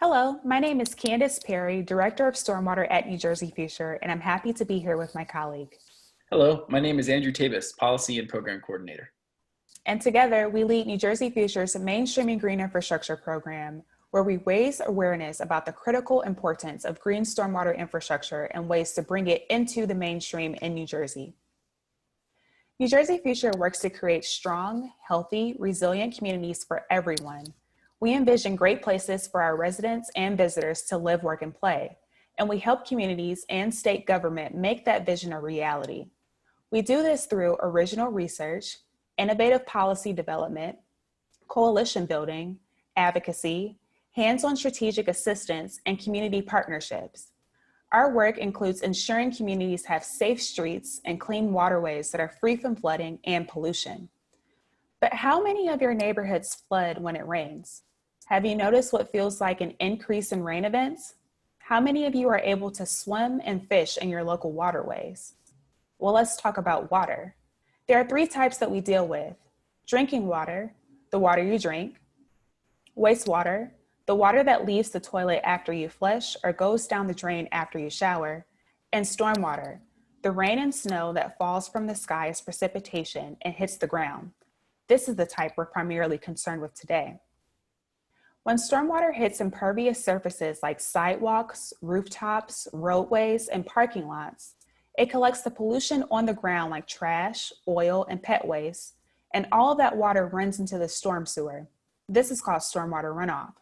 Hello, my name is Candace Perry, Director of Stormwater at New Jersey Future, and I'm happy to be here with my colleague. Hello, my name is Andrew Tabus, Policy and Program Coordinator. And together, we lead New Jersey Future's Mainstreaming Green Infrastructure program, where we raise awareness about the critical importance of green stormwater infrastructure and ways to bring it into the mainstream in New Jersey. New Jersey Future works to create strong, healthy, resilient communities for everyone. We envision great places for our residents and visitors to live, work, and play, and we help communities and state government make that vision a reality. We do this through original research, innovative policy development, coalition building, advocacy, hands-on strategic assistance, and community partnerships. Our work includes ensuring communities have safe streets and clean waterways that are free from flooding and pollution. But how many of your neighborhoods flood when it rains? Have you noticed what feels like an increase in rain events? How many of you are able to swim and fish in your local waterways? Well, let's talk about water. There are three types that we deal with: drinking water, the water you drink; wastewater, the water that leaves the toilet after you flush or goes down the drain after you shower; and stormwater, the rain and snow that falls from the sky as precipitation and hits the ground. This is the type we're primarily concerned with today. When stormwater hits impervious surfaces like sidewalks, rooftops, roadways, and parking lots, it collects the pollution on the ground like trash, oil, and pet waste, and all of that water runs into the storm sewer. This is called stormwater runoff.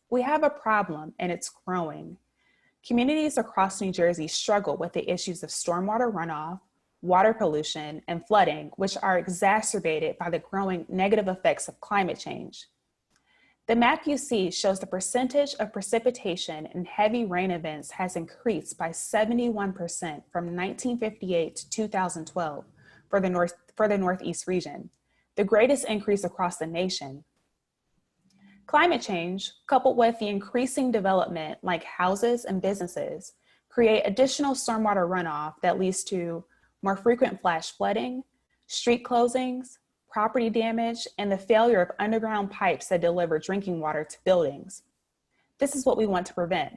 We have a problem, and it's growing. Communities across New Jersey struggle with the issues of stormwater runoff, water pollution, and flooding, which are exacerbated by the growing negative effects of climate change. The map you see shows the percentage of precipitation in heavy rain events has increased by 71% from 1958 to 2012 for the Northeast region, the greatest increase across the nation. Climate change, coupled with the increasing development like houses and businesses, create additional stormwater runoff that leads to more frequent flash flooding, street closings, property damage, and the failure of underground pipes that deliver drinking water to buildings. This is what we want to prevent.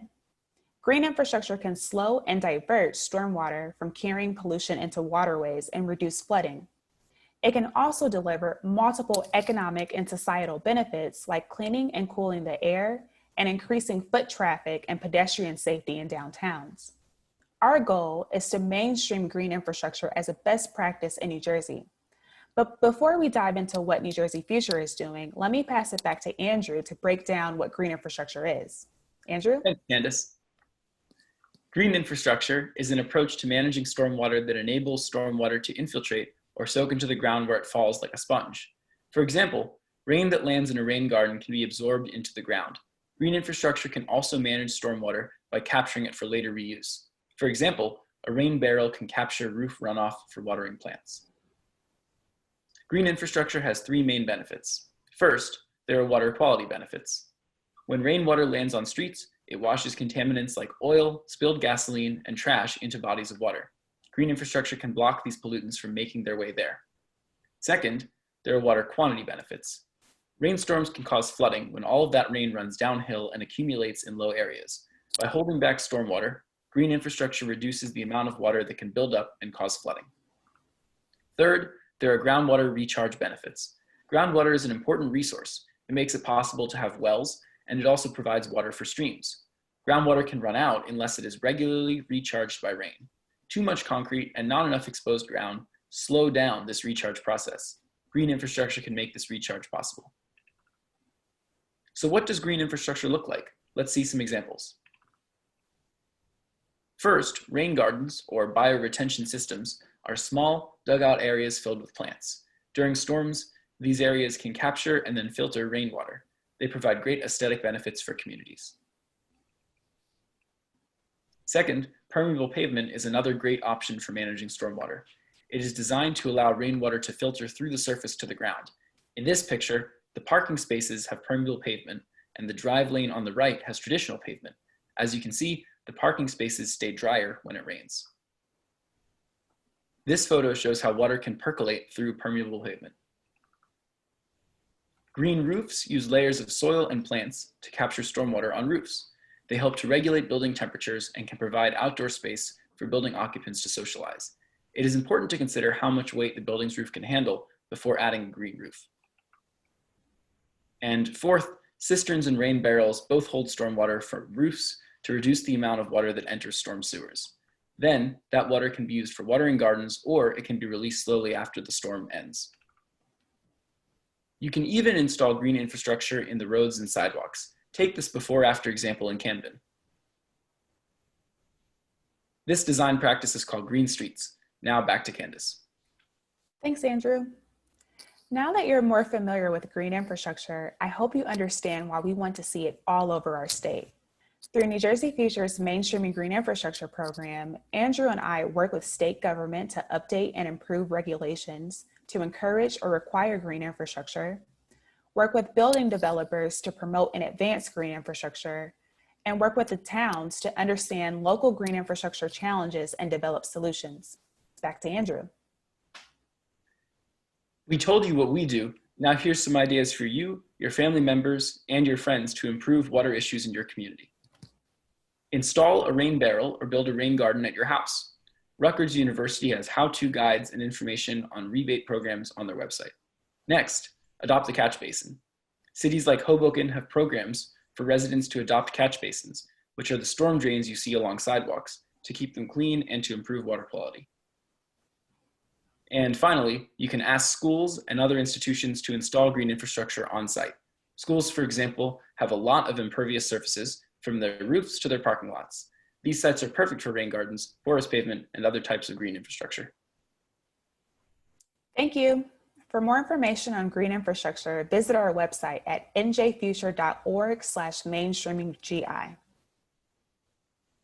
Green infrastructure can slow and divert stormwater from carrying pollution into waterways and reduce flooding. It can also deliver multiple economic and societal benefits like cleaning and cooling the air and increasing foot traffic and pedestrian safety in downtowns. Our goal is to mainstream green infrastructure as a best practice in New Jersey. But before we dive into what New Jersey Future is doing, let me pass it back to Andrew to break down what green infrastructure is. Andrew? Thanks, Candace. Green infrastructure is an approach to managing stormwater that enables stormwater to infiltrate or soak into the ground where it falls like a sponge. For example, rain that lands in a rain garden can be absorbed into the ground. Green infrastructure can also manage stormwater by capturing it for later reuse. For example, a rain barrel can capture roof runoff for watering plants. Green infrastructure has three main benefits. First, there are water quality benefits. When rainwater lands on streets, it washes contaminants like oil, spilled gasoline, and trash into bodies of water. Green infrastructure can block these pollutants from making their way there. Second, there are water quantity benefits. Rainstorms can cause flooding when all of that rain runs downhill and accumulates in low areas. By holding back stormwater, green infrastructure reduces the amount of water that can build up and cause flooding. Third, there are groundwater recharge benefits. Groundwater is an important resource. It makes it possible to have wells, and it also provides water for streams. Groundwater can run out unless it is regularly recharged by rain. Too much concrete and not enough exposed ground slow down this recharge process. Green infrastructure can make this recharge possible. So what does green infrastructure look like? Let's see some examples. First, rain gardens, or bioretention systems, are small, dugout areas filled with plants. During storms, these areas can capture and then filter rainwater. They provide great aesthetic benefits for communities. Second, permeable pavement is another great option for managing stormwater. It is designed to allow rainwater to filter through the surface to the ground. In this picture, the parking spaces have permeable pavement, and the drive lane on the right has traditional pavement. As you can see, the parking spaces stay drier when it rains. This photo shows how water can percolate through permeable pavement. Green roofs use layers of soil and plants to capture stormwater on roofs. They help to regulate building temperatures and can provide outdoor space for building occupants to socialize. It is important to consider how much weight the building's roof can handle before adding a green roof. And fourth, cisterns and rain barrels both hold stormwater from roofs to reduce the amount of water that enters storm sewers. Then, that water can be used for watering gardens, or it can be released slowly after the storm ends. You can even install green infrastructure in the roads and sidewalks. Take this before-after example in Camden. This design practice is called green streets. Now back to Candace. Thanks, Andrew. Now that you're more familiar with green infrastructure, I hope you understand why we want to see it all over our state. Through New Jersey Future's Mainstreaming Green Infrastructure program, Andrew and I work with state government to update and improve regulations to encourage or require green infrastructure, work with building developers to promote and advance green infrastructure, and work with the towns to understand local green infrastructure challenges and develop solutions. Back to Andrew. We told you what we do. Now here's some ideas for you, your family members, and your friends to improve water issues in your community. Install a rain barrel or build a rain garden at your house. Rutgers University has how-to guides and information on rebate programs on their website. Next, adopt a catch basin. Cities like Hoboken have programs for residents to adopt catch basins, which are the storm drains you see along sidewalks, to keep them clean and to improve water quality. And finally, you can ask schools and other institutions to install green infrastructure on site. Schools, for example, have a lot of impervious surfaces from their roofs to their parking lots. These sites are perfect for rain gardens, porous pavement, and other types of green infrastructure. Thank you. For more information on green infrastructure, visit our website at njfuture.org/mainstreaminggi.